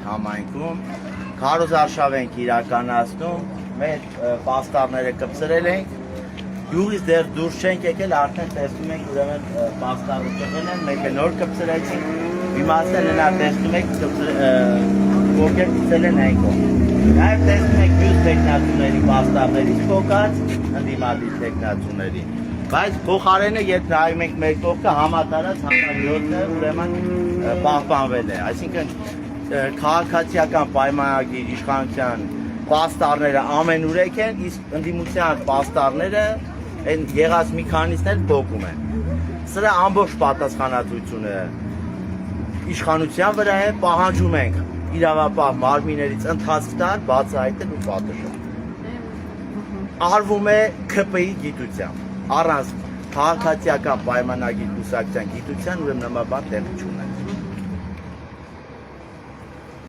համայնքում քարոզարշավ ենք իրականացնում, մեր պաստառները կպցրել ենք, յուղից դեռ դուրս չենք եկել, արդեն տեսնում ենք ուրեմն պաստառը կպցրել են, մեկը նոր կպցրեցինք, իմաստը նրա տեսնում եք կոկեր պցել են այնքով։ Նաև տեսնում եք մյուս տեխնացուների պաստառներից փոքած ընդդիմադիր տեխնացուների։ Բայց փոխարենը երբ նայում ենք մեր կողքը համատարած համարյոտը ուրեմն պահպանվել է, այսինքն քաղաքացիական պայմանագիր իշխանության պաստառները ամենուրեք են, իսկ ընդդիմության պաստառները այն եղած մի քանիսն էլ փոկում են։ Սրա ամբողջ պատասխանատվությունը իշխանության վրա է, պահանջում ենք իրավապահ մարմիններից ընթացք տալ, բացահայտել ու պատժել։ Արվում է ՔՊ-ի գիտությամբ, առանց քաղաքացիական պայմանագիր կուսակցության գիտության ուրեմն նման բան տեղի չունի։